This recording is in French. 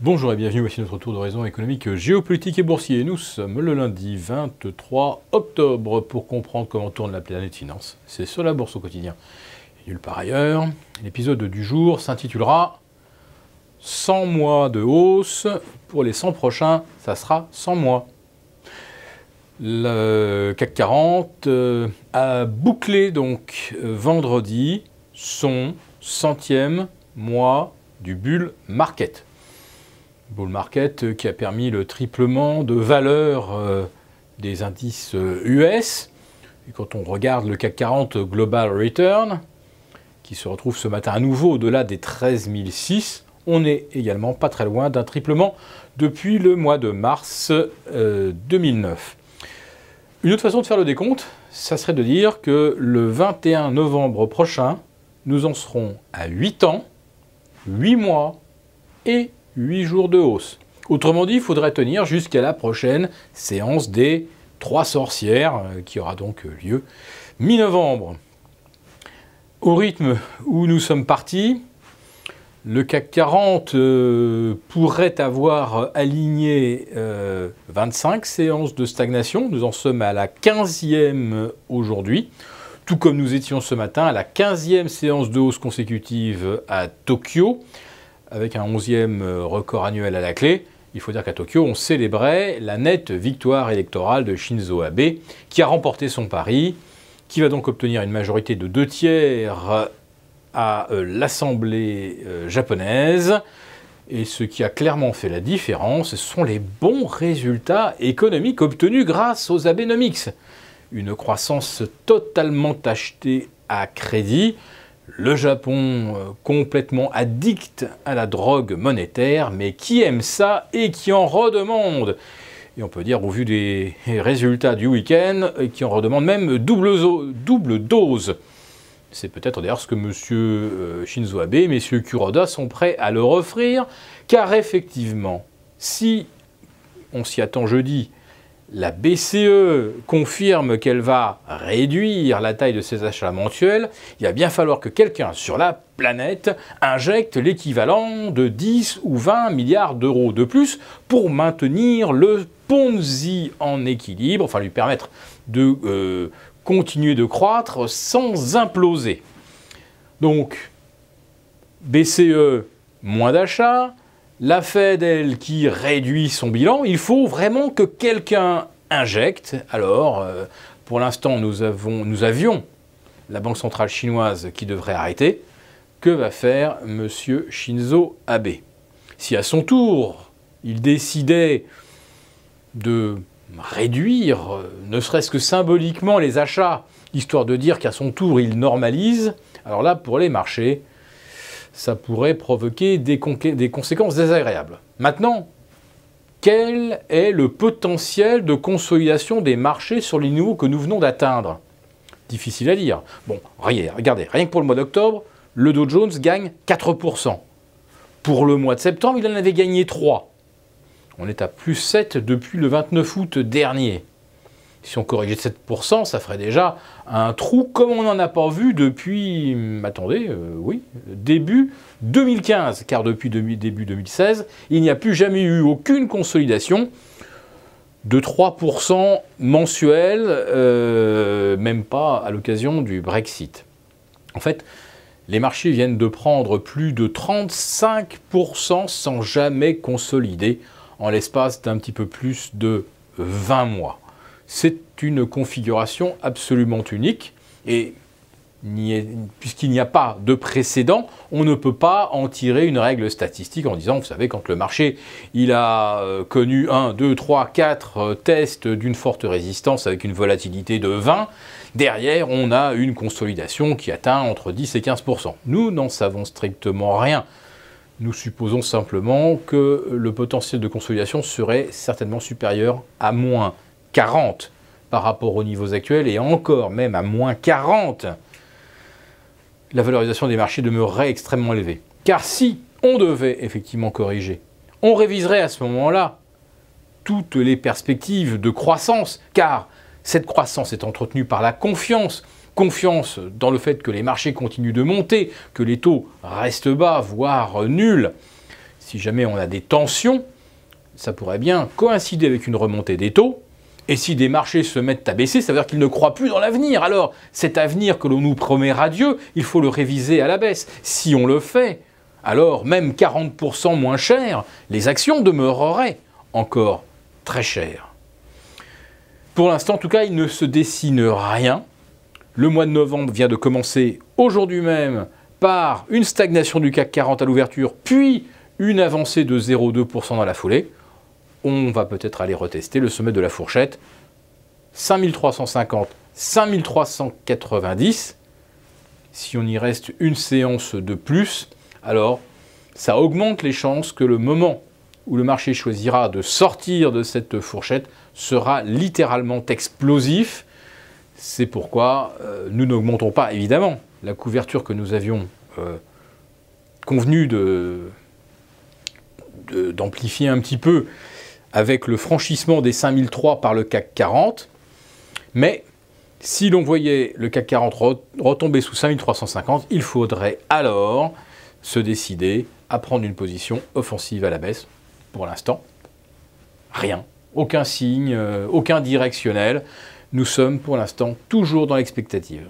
Bonjour et bienvenue, voici notre tour d'horizon économique, géopolitique et boursier. Nous sommes le lundi 23 octobre pour comprendre comment tourne la planète finance. C'est sur la bourse au quotidien et nulle part ailleurs. L'épisode du jour s'intitulera 100 mois de hausse. Pour les 100 prochains, ça sera 100 mois. Le CAC 40 a bouclé donc vendredi son 100e mois du bull market. Bull market qui a permis le triplement de valeur des indices US. Et quand on regarde le CAC 40 Global Return, qui se retrouve ce matin à nouveau au-delà des 13 006, on n'est également pas très loin d'un triplement depuis le mois de mars 2009. Une autre façon de faire le décompte, ça serait de dire que le 21 novembre prochain, nous en serons à 8 ans, 8 mois et 8 jours de hausse. Autrement dit, il faudrait tenir jusqu'à la prochaine séance des 3 sorcières, qui aura donc lieu mi-novembre. Au rythme où nous sommes partis, le CAC 40 pourrait avoir aligné 25 séances de stagnation. Nous en sommes à la 15e aujourd'hui, tout comme nous étions ce matin à la 15e séance de hausse consécutive à Tokyo, avec un 11e record annuel à la clé. Il faut dire qu'à Tokyo, on célébrait la nette victoire électorale de Shinzo Abe, qui a remporté son pari, qui va donc obtenir une majorité de 2/3 à l'Assemblée japonaise. Et ce qui a clairement fait la différence, ce sont les bons résultats économiques obtenus grâce aux Abenomics. Une croissance totalement achetée à crédit. Le Japon complètement addict à la drogue monétaire, mais qui aime ça et qui en redemande. Et on peut dire, au vu des résultats du week-end, qui en redemande même double dose. C'est peut-être d'ailleurs ce que M. Shinzo Abe et M. Kuroda sont prêts à leur offrir, car effectivement, si on s'y attend jeudi, la BCE confirme qu'elle va réduire la taille de ses achats mensuels, il va bien falloir que quelqu'un sur la planète injecte l'équivalent de 10 ou 20 milliards d'euros de plus pour maintenir le Ponzi en équilibre, enfin lui permettre de continuer de croître sans imploser. Donc, BCE, moins d'achats. La Fed, elle, qui réduit son bilan, il faut vraiment que quelqu'un injecte. Alors, pour l'instant, nous avions la Banque centrale chinoise qui devrait arrêter. Que va faire M. Shinzo Abe? Si à son tour, il décidait de réduire, ne serait-ce que symboliquement, les achats, histoire de dire qu'à son tour, il normalise, alors là, pour les marchés, ça pourrait provoquer des conséquences désagréables. Maintenant, quel est le potentiel de consolidation des marchés sur les niveaux que nous venons d'atteindre? Difficile à dire. Bon, regardez, rien que pour le mois d'octobre, le Dow Jones gagne 4%. Pour le mois de septembre, il en avait gagné 3%. On est à plus 7 depuis le 29 août dernier. Si on corrigeait de 7%, ça ferait déjà un trou comme on n'en a pas vu depuis, début 2015. Car depuis début 2016, il n'y a plus jamais eu aucune consolidation de 3% mensuel, même pas à l'occasion du Brexit. En fait, les marchés viennent de prendre plus de 35% sans jamais consolider en l'espace d'un petit peu plus de 20 mois. C'est une configuration absolument unique et puisqu'il n'y a pas de précédent, on ne peut pas en tirer une règle statistique en disant, vous savez, quand le marché il a connu 1, 2, 3, 4 tests d'une forte résistance avec une volatilité de 20, derrière on a une consolidation qui atteint entre 10 et 15%. Nous n'en savons strictement rien. Nous supposons simplement que le potentiel de consolidation serait certainement supérieur à moins 40 par rapport aux niveaux actuels et encore même à moins 40, la valorisation des marchés demeurerait extrêmement élevée. Car si on devait effectivement corriger, on réviserait à ce moment-là toutes les perspectives de croissance, car cette croissance est entretenue par la confiance. Confiance dans le fait que les marchés continuent de monter, que les taux restent bas, voire nuls, si jamais on a des tensions, ça pourrait bien coïncider avec une remontée des taux. Et si des marchés se mettent à baisser, ça veut dire qu'ils ne croient plus dans l'avenir. Alors, cet avenir que l'on nous promet radieux, il faut le réviser à la baisse. Si on le fait, alors même 40% moins cher, les actions demeureraient encore très chères. Pour l'instant, en tout cas, il ne se dessine rien. Le mois de novembre vient de commencer aujourd'hui même par une stagnation du CAC 40 à l'ouverture, puis une avancée de 0,2% dans la foulée. On va peut-être aller retester le sommet de la fourchette 5350, 5390. Si on y reste une séance de plus, alors ça augmente les chances que le moment où le marché choisira de sortir de cette fourchette sera littéralement explosif. C'est pourquoi nous n'augmentons pas, évidemment, la couverture que nous avions convenu d'amplifier un petit peu avec le franchissement des 5003 par le CAC 40. Mais si l'on voyait le CAC 40 retomber sous 5350, il faudrait alors se décider à prendre une position offensive à la baisse. Pour l'instant, rien. Aucun signe, aucun directionnel. Nous sommes pour l'instant toujours dans l'expectative.